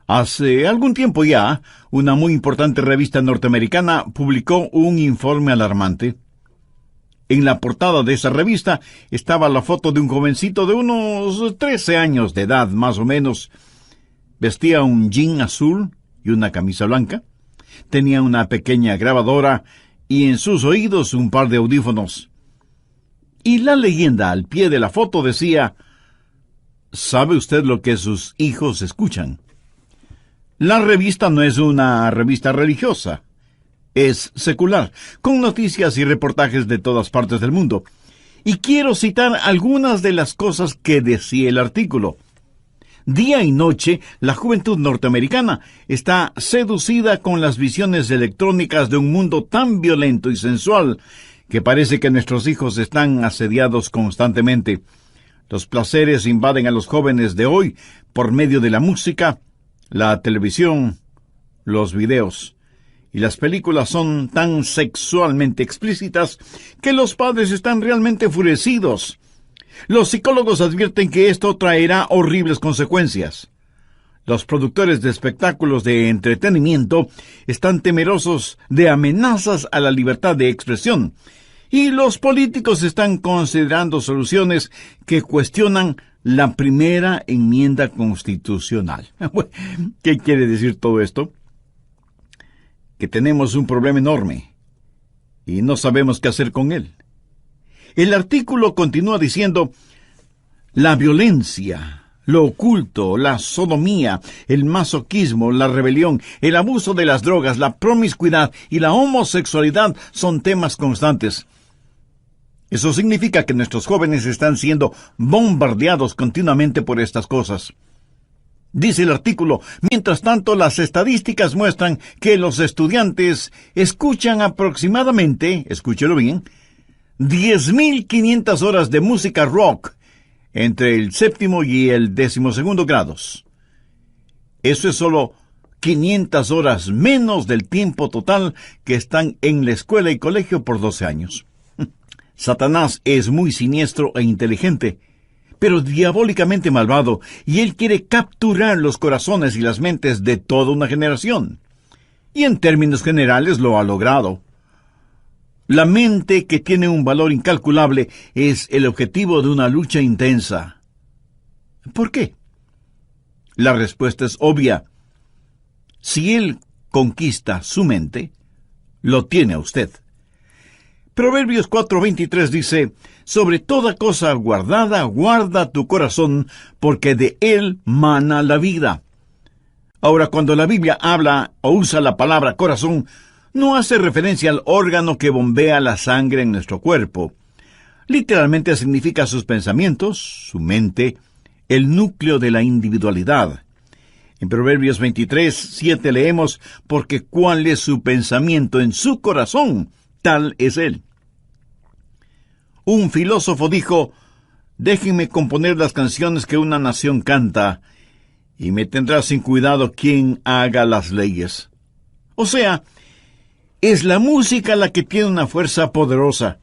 Hace algún tiempo ya, una muy importante revista norteamericana publicó un informe alarmante. En la portada de esa revista estaba la foto de un jovencito de unos 13 años de edad, más o menos. Vestía un jean azul y una camisa blanca. Tenía una pequeña grabadora y en sus oídos un par de audífonos. Y la leyenda al pie de la foto decía: ¿sabe usted lo que sus hijos escuchan? La revista no es una revista religiosa. Es secular, con noticias y reportajes de todas partes del mundo. Y quiero citar algunas de las cosas que decía el artículo. Día y noche, la juventud norteamericana está seducida con las visiones electrónicas de un mundo tan violento y sensual que parece que nuestros hijos están asediados constantemente. Los placeres invaden a los jóvenes de hoy por medio de la música, la televisión, los videos. Y las películas son tan sexualmente explícitas que los padres están realmente enfurecidos. Los psicólogos advierten que esto traerá horribles consecuencias. Los productores de espectáculos de entretenimiento están temerosos de amenazas a la libertad de expresión. Y los políticos están considerando soluciones que cuestionan la primera enmienda constitucional. ¿Qué quiere decir todo esto? Que tenemos un problema enorme y no sabemos qué hacer con él. El artículo continúa diciendo: la violencia, lo oculto, la sodomía, el masoquismo, la rebelión, el abuso de las drogas, la promiscuidad y la homosexualidad son temas constantes. Eso significa que nuestros jóvenes están siendo bombardeados continuamente por estas cosas. Dice el artículo: mientras tanto, las estadísticas muestran que los estudiantes escuchan aproximadamente, escúchelo bien, 10.500 horas de música rock entre el 7º y el 12º grados. Eso es solo 500 horas menos del tiempo total que están en la escuela y colegio por 12 años. Satanás es muy siniestro e inteligente, pero diabólicamente malvado, y él quiere capturar los corazones y las mentes de toda una generación. Y en términos generales lo ha logrado. La mente, que tiene un valor incalculable, es el objetivo de una lucha intensa. ¿Por qué? La respuesta es obvia. Si él conquista su mente, lo tiene a usted. Proverbios 4:23 dice: sobre toda cosa guardada, guarda tu corazón, porque de él mana la vida. Ahora, cuando la Biblia habla o usa la palabra corazón, no hace referencia al órgano que bombea la sangre en nuestro cuerpo. Literalmente significa sus pensamientos, su mente, el núcleo de la individualidad. En Proverbios 23:7 leemos: porque cuál es su pensamiento en su corazón, tal es él. Un filósofo dijo: déjenme componer las canciones que una nación canta, y me tendrá sin cuidado quien haga las leyes. O sea, es la música la que tiene una fuerza poderosa.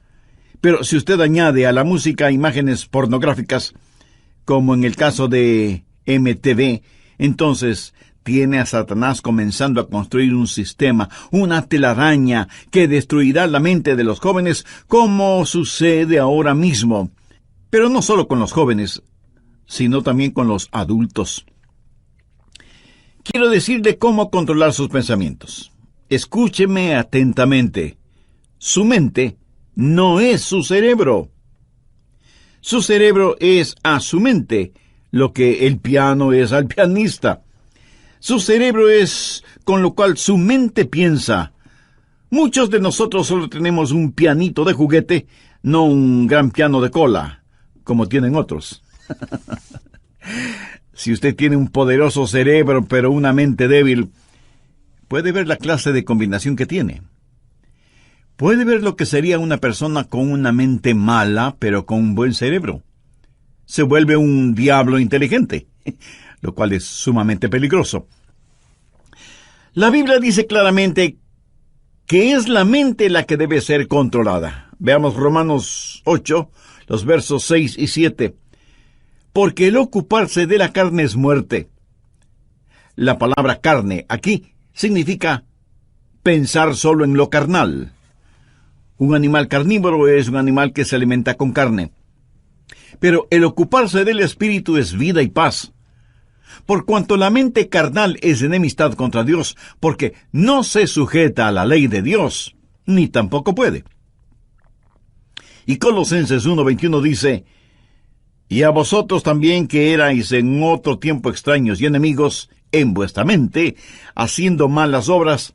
Pero si usted añade a la música imágenes pornográficas, como en el caso de MTV, entonces tiene a Satanás comenzando a construir un sistema, una telaraña que destruirá la mente de los jóvenes, como sucede ahora mismo. Pero no solo con los jóvenes, sino también con los adultos. Quiero decirle cómo controlar sus pensamientos. Escúcheme atentamente. Su mente no es su cerebro. Su cerebro es a su mente lo que el piano es al pianista. Su cerebro es con lo cual su mente piensa. Muchos de nosotros solo tenemos un pianito de juguete, no un gran piano de cola, como tienen otros. Si usted tiene un poderoso cerebro, pero una mente débil, puede ver la clase de combinación que tiene. Puede ver lo que sería una persona con una mente mala, pero con un buen cerebro. Se vuelve un diablo inteligente, lo cual es sumamente peligroso. La Biblia dice claramente que es la mente la que debe ser controlada. Veamos Romanos 8, los versos 6 y 7. Porque el ocuparse de la carne es muerte, La palabra carne aquí significa pensar solo en lo carnal. Un animal carnívoro es un animal que se alimenta con carne. Pero el ocuparse del espíritu es vida y paz. Por cuanto la mente carnal es enemistad contra Dios, porque no se sujeta a la ley de Dios, ni tampoco puede. Y Colosenses 1:21 dice: y a vosotros también que erais en otro tiempo extraños y enemigos en vuestra mente, haciendo malas obras,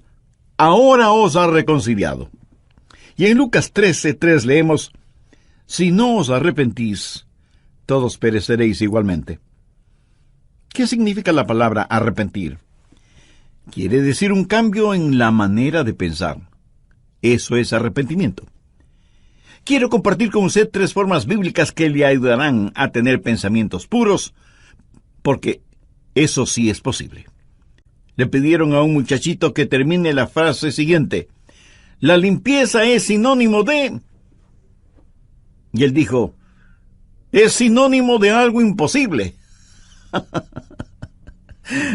ahora os ha reconciliado. Y en Lucas 13:3 leemos: si no os arrepentís, todos pereceréis igualmente. ¿Qué significa la palabra arrepentir? Quiere decir un cambio en la manera de pensar. Eso es arrepentimiento. Quiero compartir con usted 3 formas bíblicas que le ayudarán a tener pensamientos puros, porque eso sí es posible. Le pidieron a un muchachito que termine la frase siguiente: la limpieza es sinónimo de... Y él dijo: es sinónimo de algo imposible.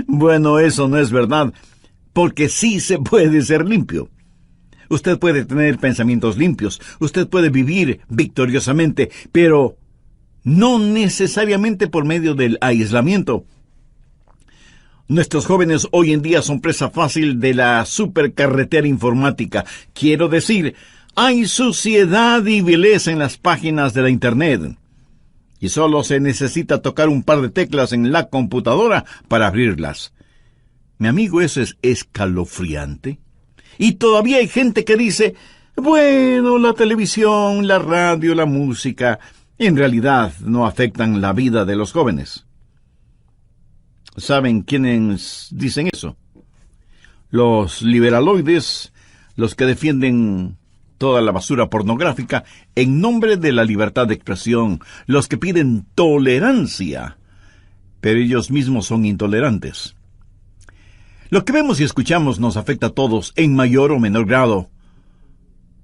Bueno, eso no es verdad, porque sí se puede ser limpio. Usted puede tener pensamientos limpios, usted puede vivir victoriosamente, pero no necesariamente por medio del aislamiento. Nuestros jóvenes hoy en día son presa fácil de la supercarretera informática. Quiero decir, hay suciedad y vileza en las páginas de la Internet. Y solo se necesita tocar un par de teclas en la computadora para abrirlas. Mi amigo, eso es escalofriante. Y todavía hay gente que dice: bueno, la televisión, la radio, la música, en realidad no afectan la vida de los jóvenes. ¿Saben quiénes dicen eso? Los liberaloides, los que defienden toda la basura pornográfica en nombre de la libertad de expresión, los que piden tolerancia, pero ellos mismos son intolerantes. Lo que vemos y escuchamos nos afecta a todos en mayor o menor grado.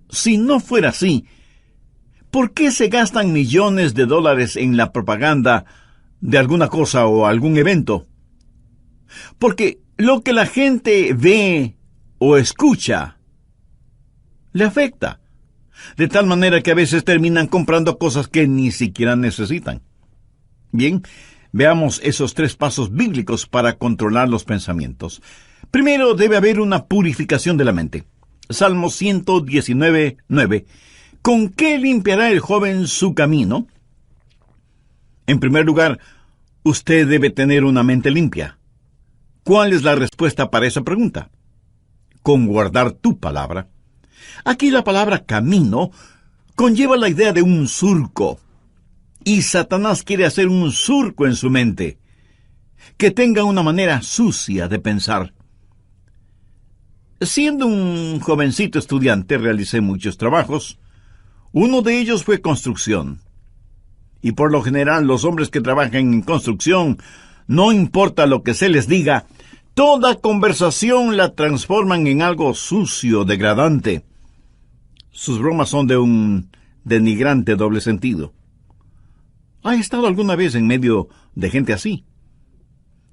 Si no fuera así, ¿por qué se gastan millones de dólares en la propaganda de alguna cosa o algún evento? Porque lo que la gente ve o escucha le afecta, de tal manera que a veces terminan comprando cosas que ni siquiera necesitan. Bien, veamos esos 3 pasos bíblicos para controlar los pensamientos. Primero, debe haber una purificación de la mente. Salmo 119:9. ¿Con qué limpiará el joven su camino? En primer lugar, usted debe tener una mente limpia. ¿Cuál es la respuesta para esa pregunta? Con guardar tu palabra. Aquí la palabra camino conlleva la idea de un surco. Y Satanás quiere hacer un surco en su mente, que tenga una manera sucia de pensar. Siendo un jovencito estudiante, realicé muchos trabajos. Uno de ellos fue construcción. Y por lo general, los hombres que trabajan en construcción, no importa lo que se les diga, toda conversación la transforman en algo sucio, degradante. Sus bromas son de un denigrante doble sentido. ¿Ha estado alguna vez en medio de gente así?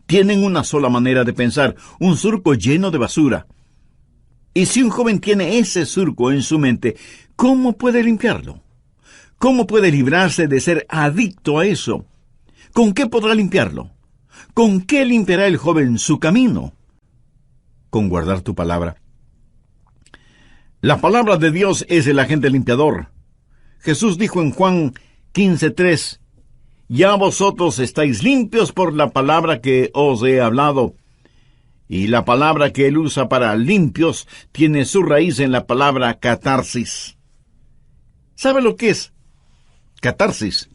Tienen una sola manera de pensar, un surco lleno de basura. Y si un joven tiene ese surco en su mente, ¿cómo puede limpiarlo? ¿Cómo puede librarse de ser adicto a eso? ¿Con qué podrá limpiarlo? ¿Con qué limpiará el joven su camino? Con guardar tu palabra. La palabra de Dios es el agente limpiador. Jesús dijo en Juan 15:3, ya vosotros estáis limpios por la palabra que os he hablado. Y la palabra que él usa para limpios tiene su raíz en la palabra catarsis. ¿Sabe lo que es? Catarsis.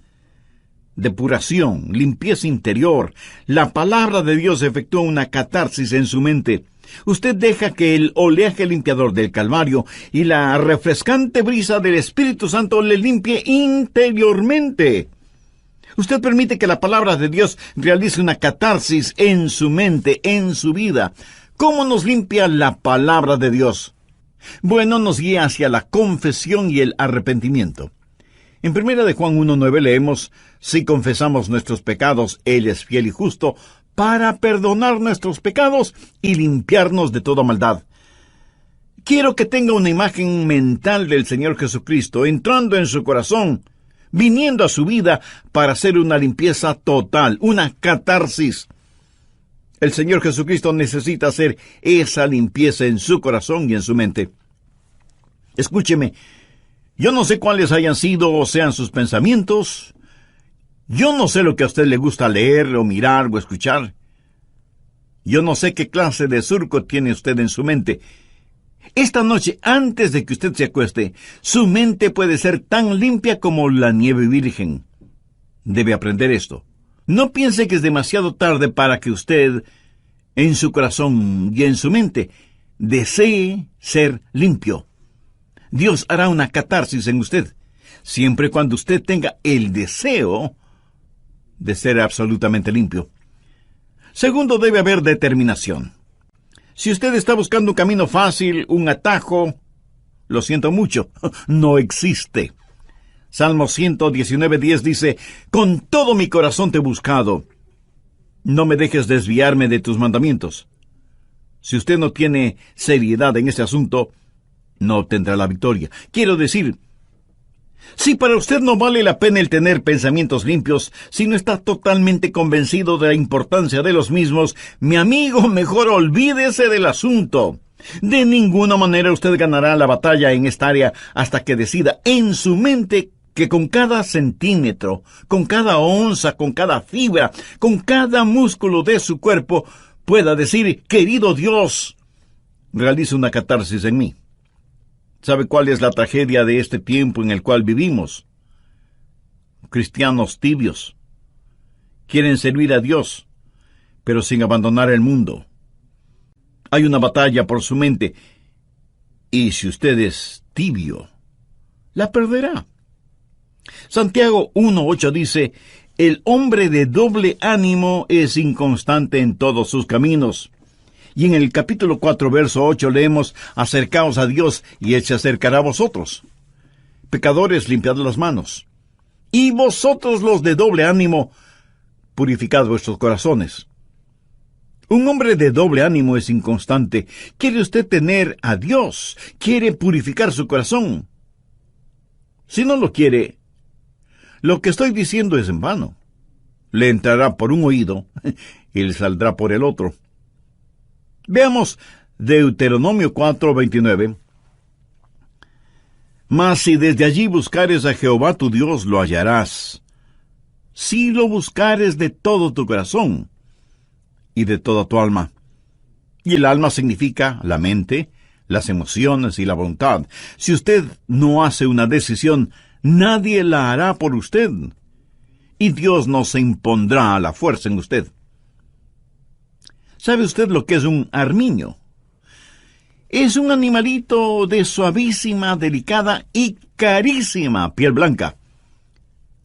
Depuración, limpieza interior. La palabra de Dios efectúa una catarsis en su mente. Usted deja que el oleaje limpiador del Calvario y la refrescante brisa del Espíritu Santo le limpie interiormente. Usted permite que la palabra de Dios realice una catarsis en su mente, en su vida. ¿Cómo nos limpia la palabra de Dios? Bueno, nos guía hacia la confesión y el arrepentimiento. En 1 de Juan 1:9 leemos, si confesamos nuestros pecados, Él es fiel y justo para perdonar nuestros pecados y limpiarnos de toda maldad. Quiero que tenga una imagen mental del Señor Jesucristo entrando en su corazón, viniendo a su vida para hacer una limpieza total, una catarsis. El Señor Jesucristo necesita hacer esa limpieza en su corazón y en su mente. Escúcheme, yo no sé cuáles hayan sido o sean sus pensamientos. Yo no sé lo que a usted le gusta leer o mirar o escuchar. Yo no sé qué clase de surco tiene usted en su mente. Esta noche, antes de que usted se acueste, su mente puede ser tan limpia como la nieve virgen. Debe aprender esto. No piense que es demasiado tarde para que usted, en su corazón y en su mente, desee ser limpio. Dios hará una catarsis en usted, siempre y cuando usted tenga el deseo de ser absolutamente limpio. Segundo, debe haber determinación. Si usted está buscando un camino fácil, un atajo, lo siento mucho, no existe. Salmo 119:10 dice, «Con todo mi corazón te he buscado. No me dejes desviarme de tus mandamientos». Si usted no tiene seriedad en este asunto, no obtendrá la victoria. Quiero decir, si para usted no vale la pena el tener pensamientos limpios, si no está totalmente convencido de la importancia de los mismos, mi amigo, mejor olvídese del asunto. De ninguna manera usted ganará la batalla en esta área hasta que decida en su mente que con cada centímetro, con cada onza, con cada fibra, con cada músculo de su cuerpo, pueda decir, querido Dios, realiza una catarsis en mí. ¿Sabe cuál es la tragedia de este tiempo en el cual vivimos? Cristianos tibios. Quieren servir a Dios, pero sin abandonar el mundo. Hay una batalla por su mente, y si usted es tibio, la perderá. Santiago 1:8 dice, «El hombre de doble ánimo es inconstante en todos sus caminos». Y en el capítulo 4, verso 8 leemos, «Acercaos a Dios, y Él se acercará a vosotros. Pecadores, limpiad las manos. Y vosotros los de doble ánimo, purificad vuestros corazones». Un hombre de doble ánimo es inconstante. ¿Quiere usted tener a Dios? ¿Quiere purificar su corazón? Si no lo quiere, lo que estoy diciendo es en vano. Le entrará por un oído y le saldrá por el otro. Veamos Deuteronomio 4:29. «Mas si desde allí buscares a Jehová tu Dios, lo hallarás, si lo buscares de todo tu corazón y de toda tu alma». Y el alma significa la mente, las emociones y la voluntad. Si usted no hace una decisión, nadie la hará por usted, y Dios no se impondrá a la fuerza en usted. ¿Sabe usted lo que es un armiño? Es un animalito de suavísima, delicada y carísima piel blanca.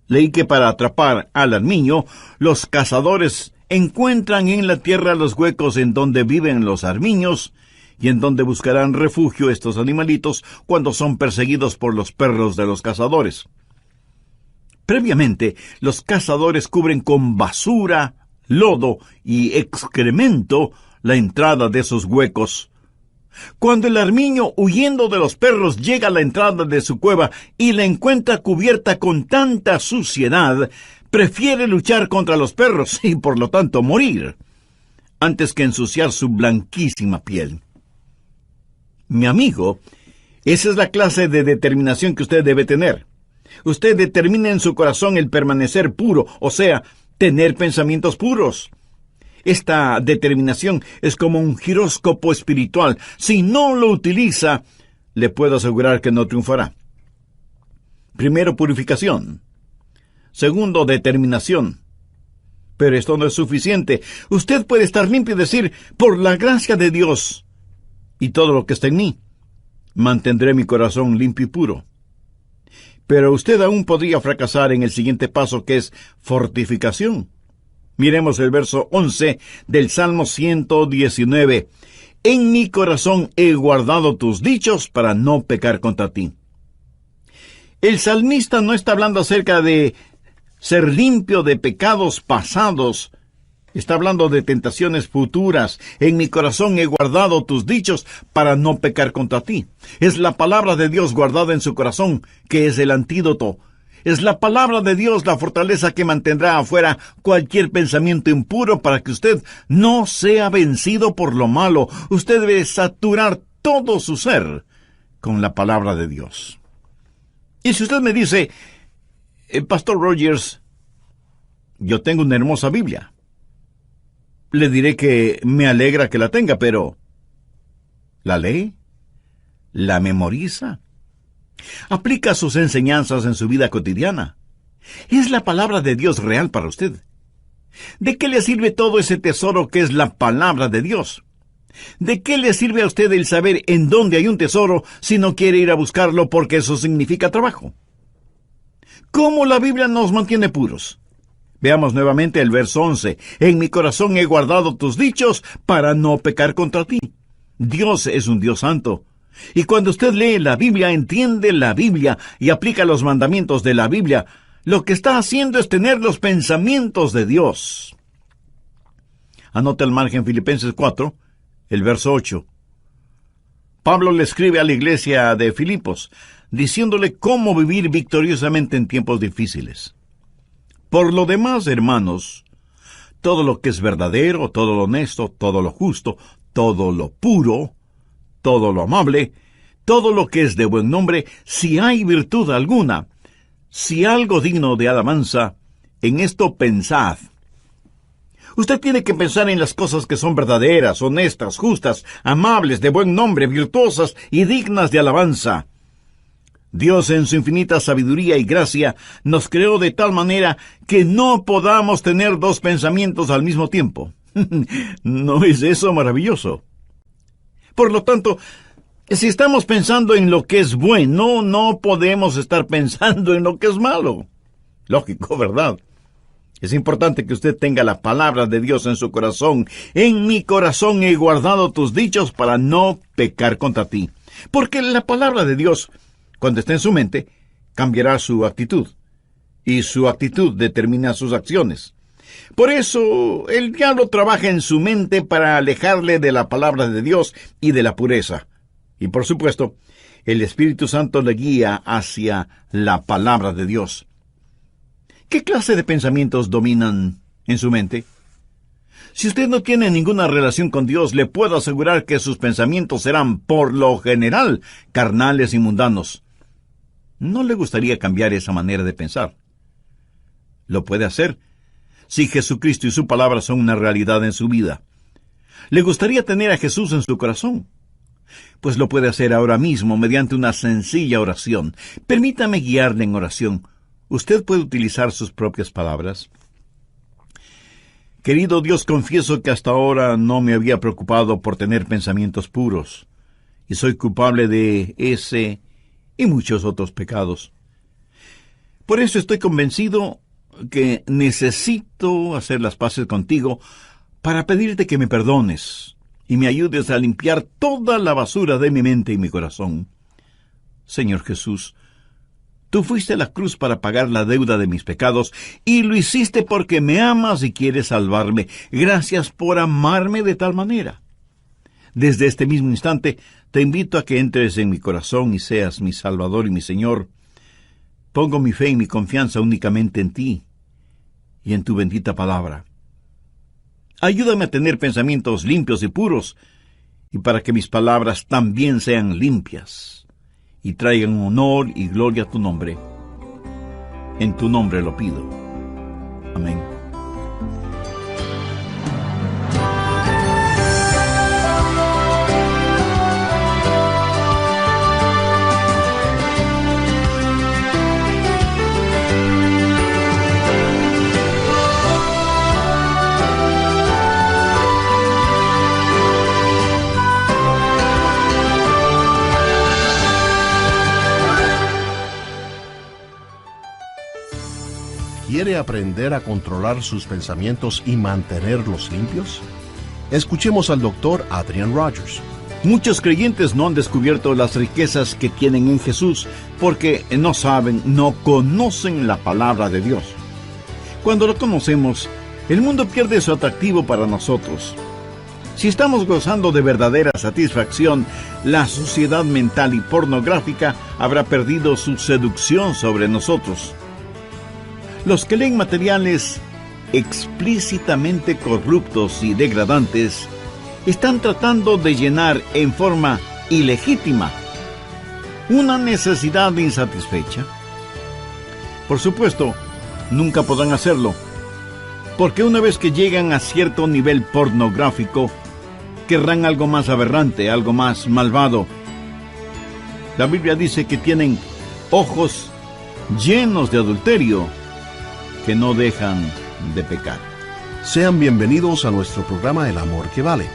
Leí que para atrapar al armiño, los cazadores encuentran en la tierra los huecos en donde viven los armiños y en donde buscarán refugio estos animalitos cuando son perseguidos por los perros de los cazadores. Previamente, los cazadores cubren con basura, lodo y excremento la entrada de esos huecos. Cuando el armiño, huyendo de los perros, llega a la entrada de su cueva y la encuentra cubierta con tanta suciedad, prefiere luchar contra los perros y, por lo tanto, morir, antes que ensuciar su blanquísima piel. Mi amigo, esa es la clase de determinación que usted debe tener. Usted determina en su corazón el permanecer puro, o sea, tener pensamientos puros. Esta determinación es como un giróscopo espiritual. Si no lo utiliza, le puedo asegurar que no triunfará. Primero, purificación. Segundo, determinación. Pero esto no es suficiente. Usted puede estar limpio y decir, por la gracia de Dios y todo lo que está en mí, mantendré mi corazón limpio y puro. Pero usted aún podría fracasar en el siguiente paso, que es fortificación. Miremos el verso 11 del Salmo 119. «En mi corazón he guardado tus dichos para no pecar contra ti». El salmista no está hablando acerca de ser limpio de pecados pasados, Está hablando de tentaciones futuras. En mi corazón he guardado tus dichos para no pecar contra ti. Es la palabra de Dios guardada en su corazón, que es el antídoto. Es la palabra de Dios la fortaleza que mantendrá afuera cualquier pensamiento impuro para que usted no sea vencido por lo malo. Usted debe saturar todo su ser con la palabra de Dios. Y si usted me dice, Pastor Rogers, yo tengo una hermosa Biblia, le diré que me alegra que la tenga, pero ¿la lee? ¿La memoriza? ¿Aplica sus enseñanzas en su vida cotidiana? ¿Es la palabra de Dios real para usted? ¿De qué le sirve todo ese tesoro que es la palabra de Dios? ¿De qué le sirve a usted el saber en dónde hay un tesoro si no quiere ir a buscarlo porque eso significa trabajo? ¿Cómo la Biblia nos mantiene puros? Veamos nuevamente el verso 11. En mi corazón he guardado tus dichos para no pecar contra ti. Dios es un Dios santo. Y cuando usted lee la Biblia, entiende la Biblia y aplica los mandamientos de la Biblia, lo que está haciendo es tener los pensamientos de Dios. Anota al margen Filipenses 4, el verso 8. Pablo le escribe a la iglesia de Filipos, diciéndole cómo vivir victoriosamente en tiempos difíciles. Por lo demás, hermanos, todo lo que es verdadero, todo lo honesto, todo lo justo, todo lo puro, todo lo amable, todo lo que es de buen nombre, si hay virtud alguna, si algo digno de alabanza, en esto pensad. Usted tiene que pensar en las cosas que son verdaderas, honestas, justas, amables, de buen nombre, virtuosas y dignas de alabanza. Dios en su infinita sabiduría y gracia nos creó de tal manera que no podamos tener dos pensamientos al mismo tiempo. ¿No es eso maravilloso? Por lo tanto, si estamos pensando en lo que es bueno, no podemos estar pensando en lo que es malo. Lógico, ¿verdad? Es importante que usted tenga la palabra de Dios en su corazón. En mi corazón he guardado tus dichos para no pecar contra ti. Porque la palabra de Dios, cuando esté en su mente, cambiará su actitud. Y su actitud determina sus acciones. Por eso, el diablo trabaja en su mente para alejarle de la palabra de Dios y de la pureza. Y por supuesto, el Espíritu Santo le guía hacia la palabra de Dios. ¿Qué clase de pensamientos dominan en su mente? Si usted no tiene ninguna relación con Dios, le puedo asegurar que sus pensamientos serán, por lo general, carnales y mundanos. ¿No le gustaría cambiar esa manera de pensar? Lo puede hacer si Jesucristo y su palabra son una realidad en su vida. ¿Le gustaría tener a Jesús en su corazón? Pues lo puede hacer ahora mismo mediante una sencilla oración. Permítame guiarle en oración. Usted puede utilizar sus propias palabras. Querido Dios, confieso que hasta ahora no me había preocupado por tener pensamientos puros, y soy culpable de ese y muchos otros pecados. Por eso estoy convencido que necesito hacer las paces contigo para pedirte que me perdones y me ayudes a limpiar toda la basura de mi mente y mi corazón. Señor Jesús, tú fuiste a la cruz para pagar la deuda de mis pecados, y lo hiciste porque me amas y quieres salvarme. Gracias por amarme de tal manera. Desde este mismo instante, te invito a que entres en mi corazón y seas mi Salvador y mi Señor. Pongo mi fe y mi confianza únicamente en ti y en tu bendita palabra. Ayúdame a tener pensamientos limpios y puros, y para que mis palabras también sean limpias y traigan honor y gloria a tu nombre. En tu nombre lo pido. Amén. ¿Quiere aprender a controlar sus pensamientos y mantenerlos limpios? Escuchemos al Dr. Adrian Rogers. Muchos creyentes no han descubierto las riquezas que tienen en Jesús porque no conocen la palabra de Dios. Cuando lo conocemos, El mundo pierde su atractivo para nosotros. Si estamos gozando de verdadera satisfacción, la suciedad mental y pornográfica habrá perdido su seducción sobre nosotros. Los que leen materiales explícitamente corruptos y degradantes están tratando de llenar en forma ilegítima una necesidad insatisfecha. Por supuesto, nunca podrán hacerlo, porque una vez que llegan a cierto nivel pornográfico, querrán algo más aberrante, algo más malvado. La Biblia dice que tienen ojos llenos de adulterio que no dejan de pecar. Sean bienvenidos a nuestro programa El Amor que Vale.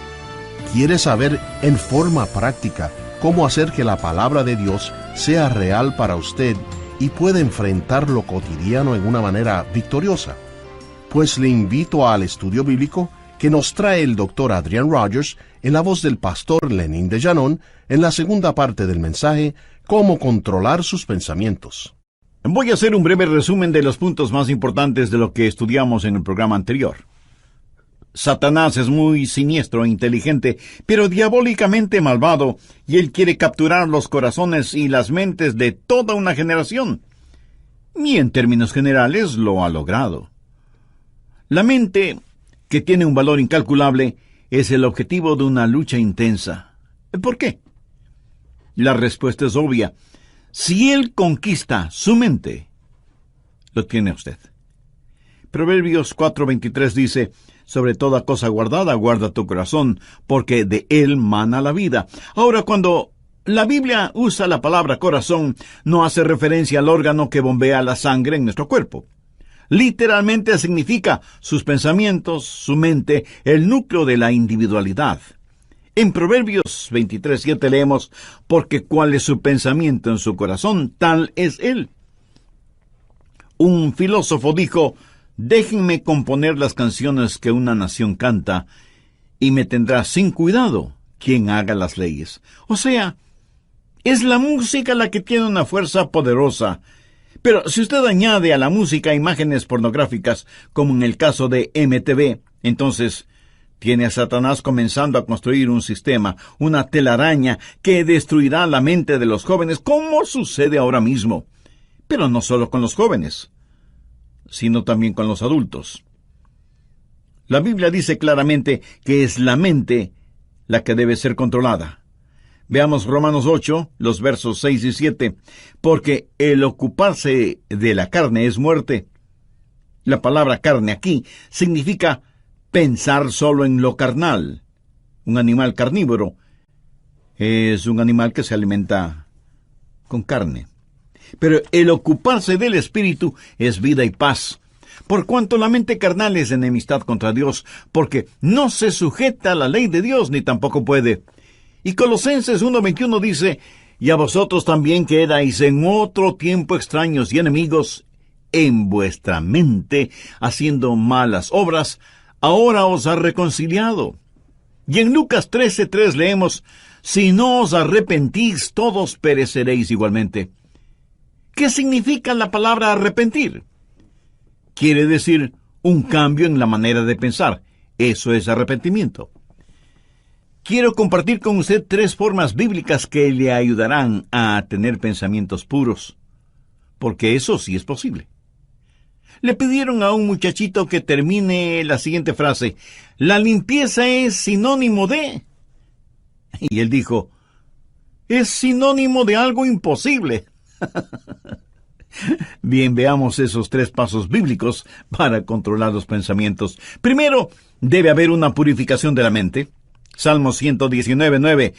¿Quiere saber en forma práctica cómo hacer que la palabra de Dios sea real para usted y pueda enfrentar lo cotidiano en una manera victoriosa? Pues le invito al estudio bíblico que nos trae el Dr. Adrian Rogers en la voz del pastor Lenín de Llanón en la segunda parte del mensaje Cómo controlar sus pensamientos. Voy a hacer un breve resumen de los puntos más importantes de lo que estudiamos en el programa anterior. Satanás es muy siniestro e inteligente, pero diabólicamente malvado, y él quiere capturar los corazones y las mentes de toda una generación. Y en términos generales lo ha logrado. La mente, que tiene un valor incalculable, es el objetivo de una lucha intensa. ¿Por qué? La respuesta es obvia. Si él conquista su mente, lo tiene usted. Proverbios 4:23 dice: sobre toda cosa guardada, guarda tu corazón, porque de él mana la vida. Ahora, cuando la Biblia usa la palabra corazón, no hace referencia al órgano que bombea la sangre en nuestro cuerpo. Literalmente significa sus pensamientos, su mente, el núcleo de la individualidad. En Proverbios 23:7 leemos: porque cuál es su pensamiento en su corazón, tal es él. Un filósofo dijo: déjenme componer las canciones que una nación canta, y me tendrá sin cuidado quien haga las leyes. O sea, es la música la que tiene una fuerza poderosa. Pero si usted añade a la música imágenes pornográficas, como en el caso de MTV, entonces tiene a Satanás comenzando a construir un sistema, una telaraña que destruirá la mente de los jóvenes, como sucede ahora mismo. Pero no solo con los jóvenes, sino también con los adultos. La Biblia dice claramente que es la mente la que debe ser controlada. Veamos Romanos 8, los versos 6 y 7. Porque el ocuparse de la carne es muerte. La palabra carne aquí significa pensar solo en lo carnal. Un animal carnívoro es un animal que se alimenta con carne. Pero el ocuparse del espíritu es vida y paz. Por cuanto la mente carnal es enemistad contra Dios, porque no se sujeta a la ley de Dios, ni tampoco puede. Y Colosenses 1:21 dice: y a vosotros también que erais en otro tiempo extraños y enemigos en vuestra mente, haciendo malas obras, ahora os ha reconciliado. Y en Lucas 13:3 leemos: si no os arrepentís, todos pereceréis igualmente. ¿Qué significa la palabra arrepentir? Quiere decir un cambio en la manera de pensar. Eso es arrepentimiento. Quiero compartir con usted 3 formas bíblicas que le ayudarán a tener pensamientos puros, porque eso sí es posible. Le pidieron a un muchachito que termine la siguiente frase: la limpieza es sinónimo de... Y él dijo: es sinónimo de algo imposible. Bien, veamos esos 3 pasos bíblicos para controlar los pensamientos. Primero, debe haber una purificación de la mente. Salmo 119:9.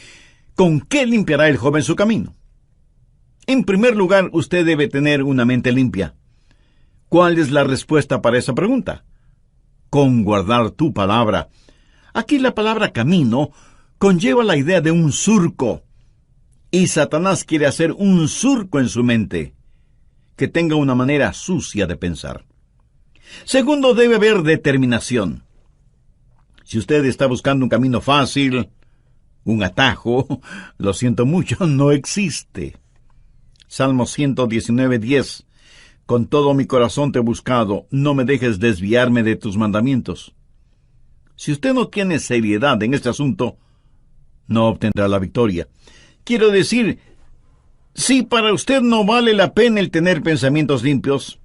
¿Con qué limpiará el joven su camino? En primer lugar, usted debe tener una mente limpia. ¿Cuál es la respuesta para esa pregunta? Con guardar tu palabra. Aquí la palabra camino conlleva la idea de un surco. Y Satanás quiere hacer un surco en su mente, que tenga una manera sucia de pensar. Segundo, debe haber determinación. Si usted está buscando un camino fácil, un atajo, lo siento mucho, no existe. Salmo 119:10. Con todo mi corazón te he buscado, no me dejes desviarme de tus mandamientos. Si usted no tiene seriedad en este asunto, no obtendrá la victoria. Quiero decir, si para usted no vale la pena el tener pensamientos limpios,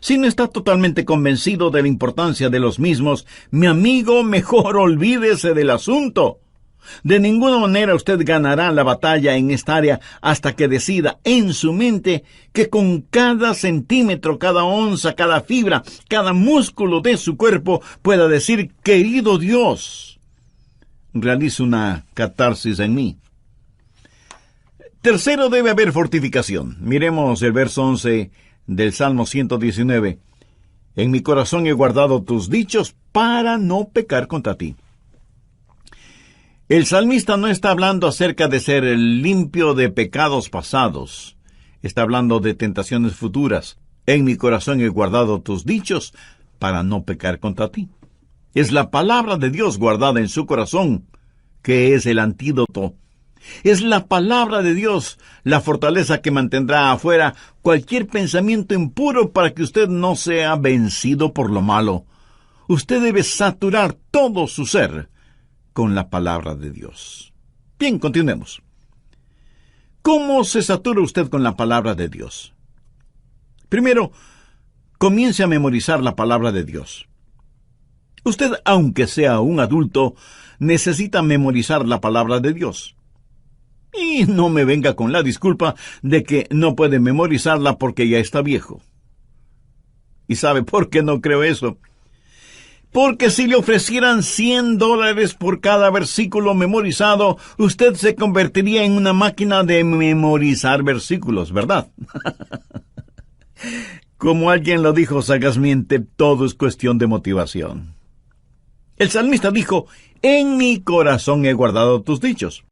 si no está totalmente convencido de la importancia de los mismos, mi amigo, mejor olvídese del asunto. De ninguna manera usted ganará la batalla en esta área hasta que decida en su mente que con cada centímetro, cada onza, cada fibra, cada músculo de su cuerpo pueda decir: querido Dios, realiza una catarsis en mí. Tercero, debe haber fortificación. Miremos el verso 11 del Salmo 119. En mi corazón he guardado tus dichos para no pecar contra ti. El salmista no está hablando acerca de ser limpio de pecados pasados. Está hablando de tentaciones futuras. En mi corazón he guardado tus dichos para no pecar contra ti. Es la palabra de Dios guardada en su corazón que es el antídoto. Es la palabra de Dios la fortaleza que mantendrá afuera cualquier pensamiento impuro para que usted no sea vencido por lo malo. Usted debe saturar todo su ser con la palabra de Dios. Bien, continuemos. ¿Cómo se satura usted con la palabra de Dios? Primero, comience a memorizar la palabra de Dios. Usted, aunque sea un adulto, necesita memorizar la palabra de Dios. Y no me venga con la disculpa de que no puede memorizarla porque ya está viejo. ¿Y sabe por qué no creo eso? Porque si le ofrecieran $100 por cada versículo memorizado, usted se convertiría en una máquina de memorizar versículos, ¿verdad? Como alguien lo dijo sagazmente, todo es cuestión de motivación. El salmista dijo: en mi corazón he guardado tus dichos.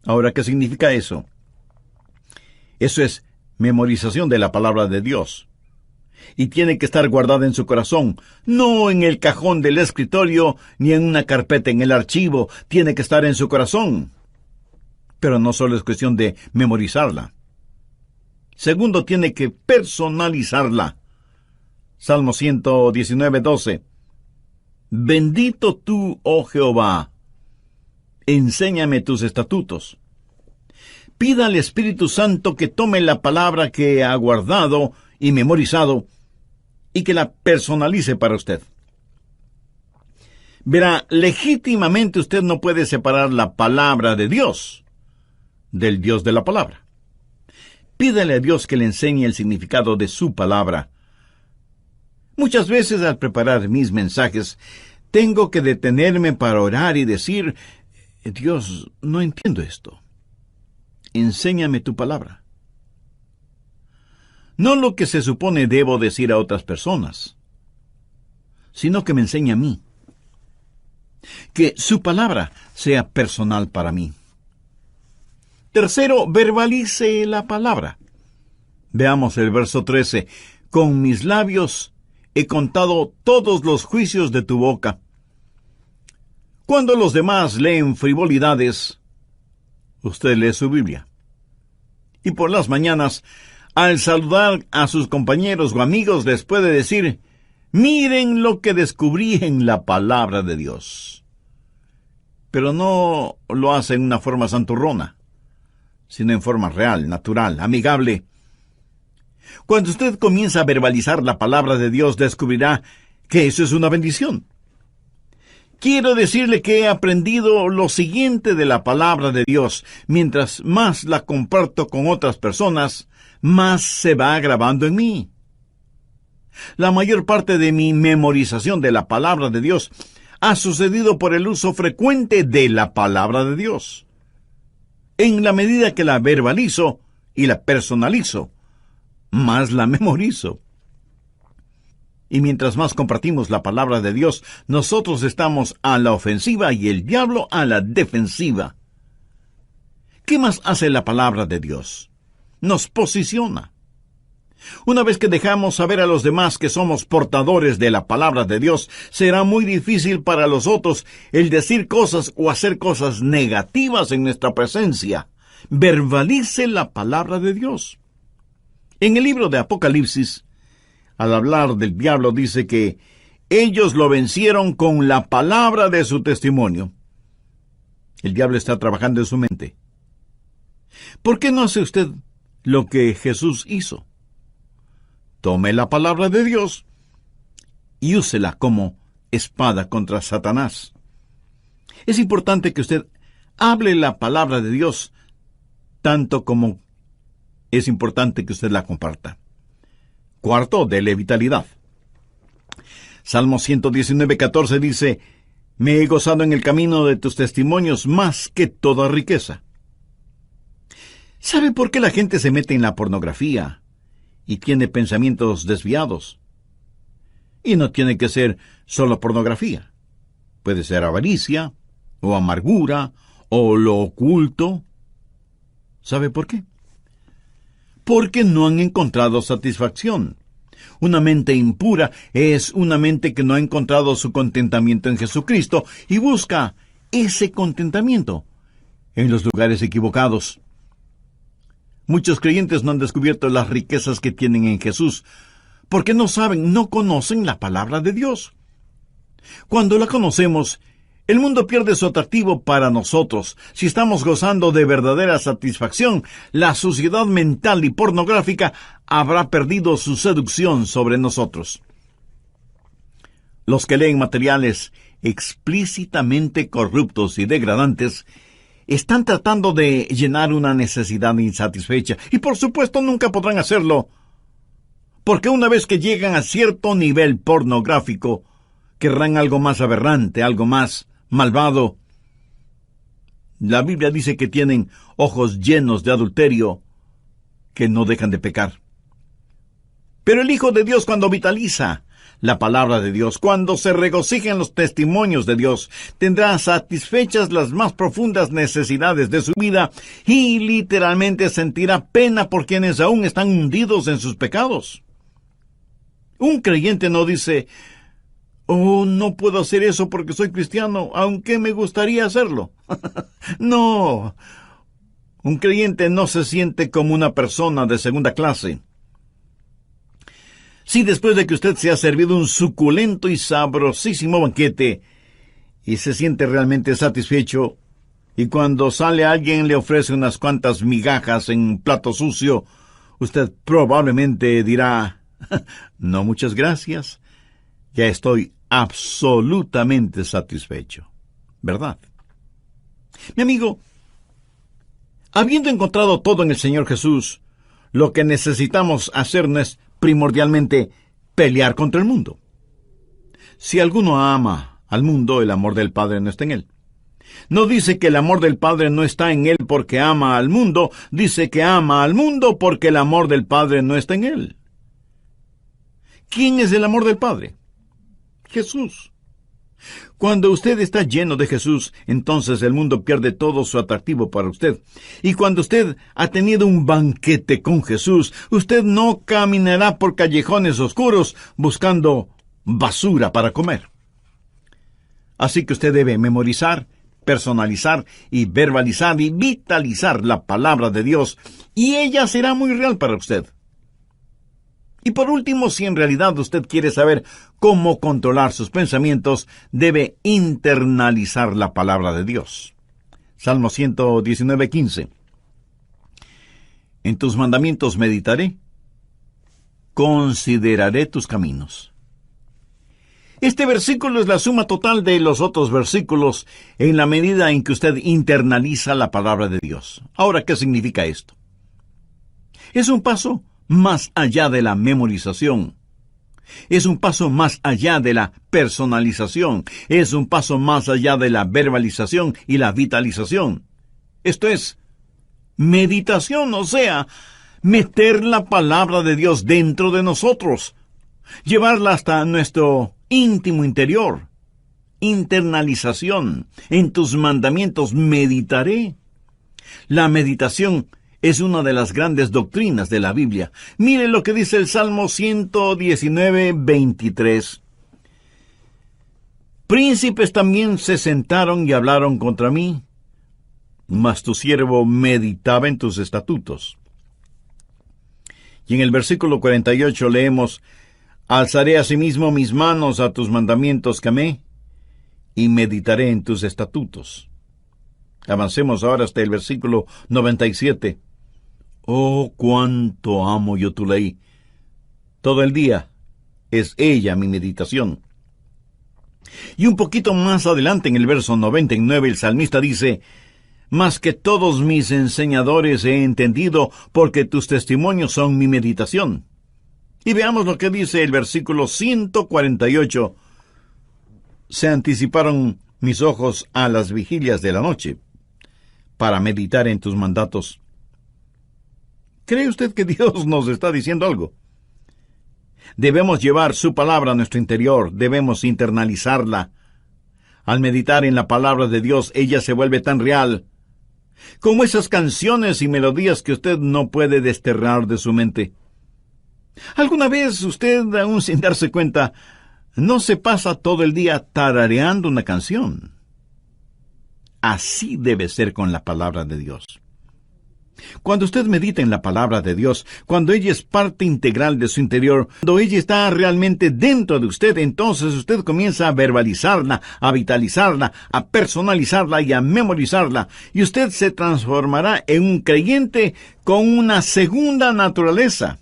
Ahora, ¿qué significa eso? Eso es memorización de la palabra de Dios. Y tiene que estar guardada en su corazón, no en el cajón del escritorio, ni en una carpeta en el archivo. Tiene que estar en su corazón. Pero no solo es cuestión de memorizarla. Segundo, tiene que personalizarla. Salmo 119:12. Bendito tú, oh Jehová, enséñame tus estatutos. Pida al Espíritu Santo que tome la palabra que ha guardado y memorizado y que la personalice para usted. Verá, legítimamente usted no puede separar la palabra de Dios del Dios de la palabra. Pídale a Dios que le enseñe el significado de su palabra. Muchas veces al preparar mis mensajes, tengo que detenerme para orar y decir: Dios, no entiendo esto. Enséñame tu palabra. No lo que se supone debo decir a otras personas, sino que me enseñe a mí. Que su palabra sea personal para mí. Tercero, verbalice la palabra. Veamos el verso 13. Con mis labios he contado todos los juicios de tu boca. Cuando los demás leen frivolidades, usted lee su Biblia. Y por las mañanas, al saludar a sus compañeros o amigos, les puede decir: miren lo que descubrí en la palabra de Dios. Pero no lo hace en una forma santurrona, sino en forma real, natural, amigable. Cuando usted comienza a verbalizar la palabra de Dios, descubrirá que eso es una bendición. Quiero decirle que he aprendido lo siguiente de la palabra de Dios. Mientras más la comparto con otras personas, más se va grabando en mí. La mayor parte de mi memorización de la palabra de Dios ha sucedido por el uso frecuente de la palabra de Dios. En la medida que la verbalizo y la personalizo, más la memorizo. Y mientras más compartimos la palabra de Dios, nosotros estamos a la ofensiva y el diablo a la defensiva. ¿Qué más hace la palabra de Dios? Nos posiciona. Una vez que dejamos saber a los demás que somos portadores de la palabra de Dios, será muy difícil para los otros el decir cosas o hacer cosas negativas en nuestra presencia. Verbalice la palabra de Dios. En el libro de Apocalipsis, al hablar del diablo, dice que ellos lo vencieron con la palabra de su testimonio. El diablo está trabajando en su mente. ¿Por qué no hace usted lo que Jesús hizo? Tome la palabra de Dios y úsela como espada contra Satanás. Es importante que usted hable la palabra de Dios, tanto como es importante que usted la comparta. Cuarto, dele vitalidad. Salmo 119:14 dice: Me he gozado en el camino de tus testimonios más que toda riqueza. ¿Sabe por qué la gente se mete en la pornografía y tiene pensamientos desviados? Y no tiene que ser solo pornografía. Puede ser avaricia, o amargura, o lo oculto. ¿Sabe por qué? Porque no han encontrado satisfacción. Una mente impura es una mente que no ha encontrado su contentamiento en Jesucristo y busca ese contentamiento en los lugares equivocados. Muchos creyentes no han descubierto las riquezas que tienen en Jesús porque no saben, no conocen la palabra de Dios. Cuando la conocemos, el mundo pierde su atractivo para nosotros. Si estamos gozando de verdadera satisfacción, la suciedad mental y pornográfica habrá perdido su seducción sobre nosotros. Los que leen materiales explícitamente corruptos y degradantes están tratando de llenar una necesidad insatisfecha, y por supuesto nunca podrán hacerlo, porque una vez que llegan a cierto nivel pornográfico, querrán algo más aberrante, algo más malvado. La Biblia dice que tienen ojos llenos de adulterio, que no dejan de pecar. Pero el Hijo de Dios, cuando vitaliza la palabra de Dios, cuando se regocija en los testimonios de Dios, tendrá satisfechas las más profundas necesidades de su vida y literalmente sentirá pena por quienes aún están hundidos en sus pecados. Un creyente no dice: oh, no puedo hacer eso porque soy cristiano, aunque me gustaría hacerlo. No. Un creyente no se siente como una persona de segunda clase. Si después de que usted se ha servido un suculento y sabrosísimo banquete y se siente realmente satisfecho, y cuando sale alguien le ofrece unas cuantas migajas en un plato sucio, usted probablemente dirá: no, muchas gracias, ya estoy absolutamente satisfecho. ¿Verdad? Mi amigo, habiendo encontrado todo en el Señor Jesús, lo que necesitamos hacer no es primordialmente pelear contra el mundo. Si alguno ama al mundo, el amor del Padre no está en él. No dice que el amor del Padre no está en él porque ama al mundo, dice que ama al mundo porque el amor del Padre no está en él. ¿Quién es el amor del Padre? Jesús. Cuando usted está lleno de Jesús, entonces el mundo pierde todo su atractivo para usted. Y cuando usted ha tenido un banquete con Jesús, usted no caminará por callejones oscuros buscando basura para comer. Así que usted debe memorizar, personalizar y verbalizar y vitalizar la palabra de Dios, y ella será muy real para usted. Y por último, si en realidad usted quiere saber cómo controlar sus pensamientos, debe internalizar la palabra de Dios. Salmo 119:15. En tus mandamientos meditaré, consideraré tus caminos. Este versículo es la suma total de los otros versículos en la medida en que usted internaliza la palabra de Dios. Ahora, ¿qué significa esto? Es un paso más allá de la memorización. Es un paso más allá de la personalización. Es un paso más allá de la verbalización y la vitalización. Esto es meditación, o sea, meter la palabra de Dios dentro de nosotros, llevarla hasta nuestro íntimo interior. Internalización. En tus mandamientos meditaré. La meditación es una de las grandes doctrinas de la Biblia. Mire lo que dice el Salmo 119:23. Príncipes también se sentaron y hablaron contra mí, mas tu siervo meditaba en tus estatutos. Y en el versículo 48 leemos: alzaré asimismo mis manos a tus mandamientos que amé, y meditaré en tus estatutos. Avancemos ahora hasta el versículo 97. Oh, cuánto amo yo tu ley. Todo el día es ella mi meditación. Y un poquito más adelante, en el verso 99, el salmista dice: más que todos mis enseñadores he entendido, porque tus testimonios son mi meditación. Y veamos lo que dice el versículo 148. Se anticiparon mis ojos a las vigilias de la noche, para meditar en tus mandatos. ¿Cree usted que Dios nos está diciendo algo? Debemos llevar su palabra a nuestro interior, debemos internalizarla. Al meditar en la palabra de Dios, ella se vuelve tan real, como esas canciones y melodías que usted no puede desterrar de su mente. ¿Alguna vez usted, aún sin darse cuenta, no se pasa todo el día tarareando una canción? Así debe ser con la palabra de Dios. Cuando usted medita en la palabra de Dios, cuando ella es parte integral de su interior, cuando ella está realmente dentro de usted, entonces usted comienza a verbalizarla, a vitalizarla, a personalizarla y a memorizarla, y usted se transformará en un creyente con una segunda naturaleza.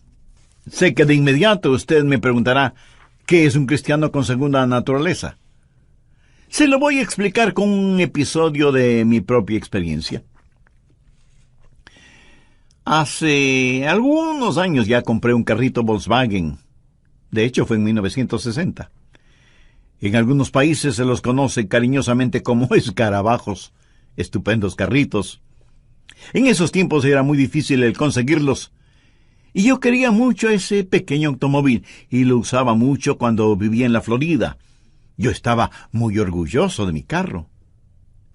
Sé que de inmediato usted me preguntará: ¿qué es un cristiano con segunda naturaleza? Se lo voy a explicar con un episodio de mi propia experiencia. Hace algunos años ya compré un carrito Volkswagen. De hecho, fue en 1960. En algunos países se los conoce cariñosamente como escarabajos, estupendos carritos. En esos tiempos era muy difícil el conseguirlos, y yo quería mucho ese pequeño automóvil, y lo usaba mucho cuando vivía en la Florida. Yo estaba muy orgulloso de mi carro.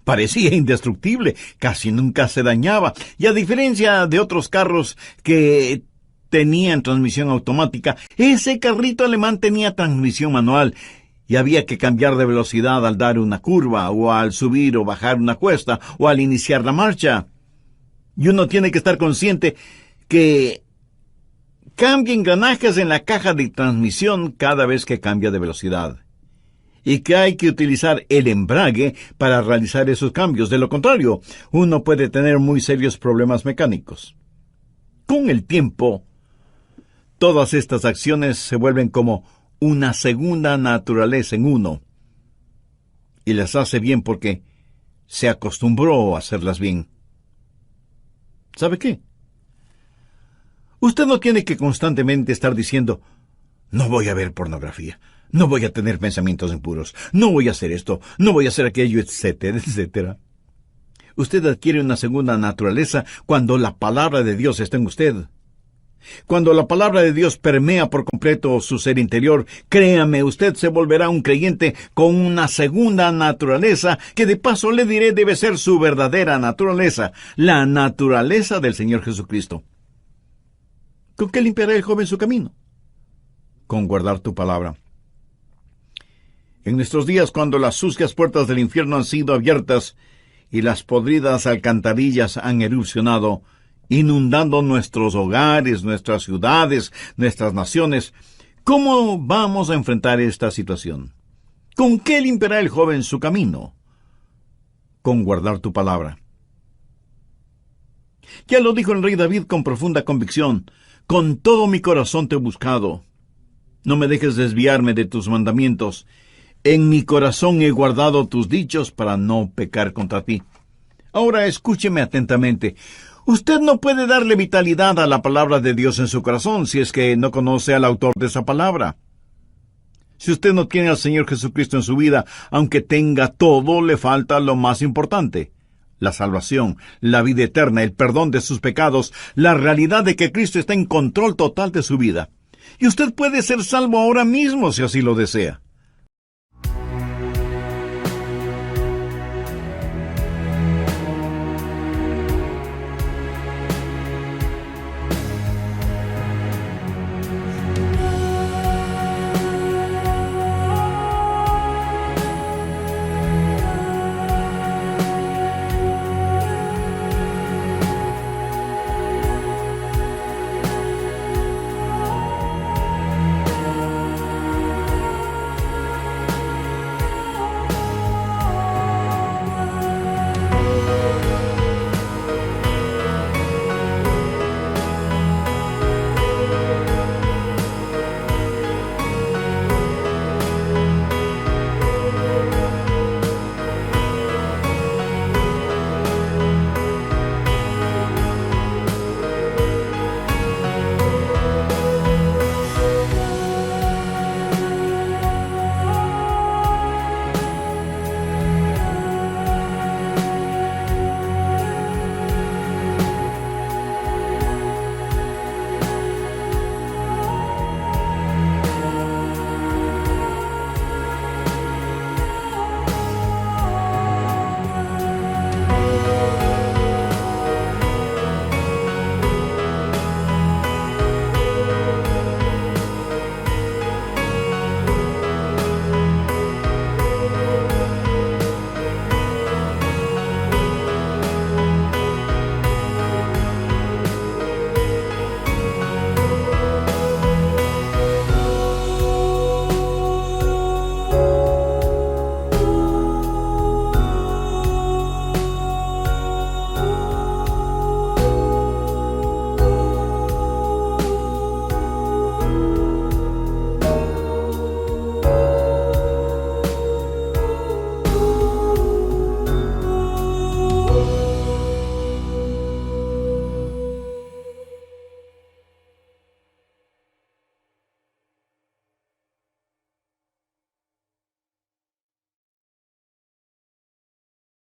Parecía indestructible, casi nunca se dañaba, y a diferencia de otros carros que tenían transmisión automática, ese carrito alemán tenía transmisión manual, y había que cambiar de velocidad al dar una curva, o al subir o bajar una cuesta, o al iniciar la marcha. Y uno tiene que estar consciente que cambia engranajes en la caja de transmisión cada vez que cambia de velocidad, y que hay que utilizar el embrague para realizar esos cambios. De lo contrario, uno puede tener muy serios problemas mecánicos. Con el tiempo, todas estas acciones se vuelven como una segunda naturaleza en uno, y las hace bien porque se acostumbró a hacerlas bien. ¿Sabe qué? Usted no tiene que constantemente estar diciendo: no voy a ver pornografía, no voy a tener pensamientos impuros, no voy a hacer esto, no voy a hacer aquello, etcétera, etcétera. Usted adquiere una segunda naturaleza cuando la palabra de Dios está en usted. Cuando la palabra de Dios permea por completo su ser interior, créame, usted se volverá un creyente con una segunda naturaleza, que de paso le diré debe ser su verdadera naturaleza, la naturaleza del Señor Jesucristo. ¿Con qué limpiará el joven su camino? Con guardar tu palabra. En nuestros días, cuando las sucias puertas del infierno han sido abiertas y las podridas alcantarillas han erupcionado, inundando nuestros hogares, nuestras ciudades, nuestras naciones, ¿cómo vamos a enfrentar esta situación? ¿Con qué limpiará el joven su camino? Con guardar tu palabra. Ya lo dijo el rey David con profunda convicción: con todo mi corazón te he buscado. No me dejes desviarme de tus mandamientos. En mi corazón he guardado tus dichos para no pecar contra ti. Ahora escúcheme atentamente. Usted no puede darle vitalidad a la palabra de Dios en su corazón si es que no conoce al autor de esa palabra. Si usted no tiene al Señor Jesucristo en su vida, aunque tenga todo, le falta lo más importante: la salvación, la vida eterna, el perdón de sus pecados, la realidad de que Cristo está en control total de su vida. Y usted puede ser salvo ahora mismo si así lo desea.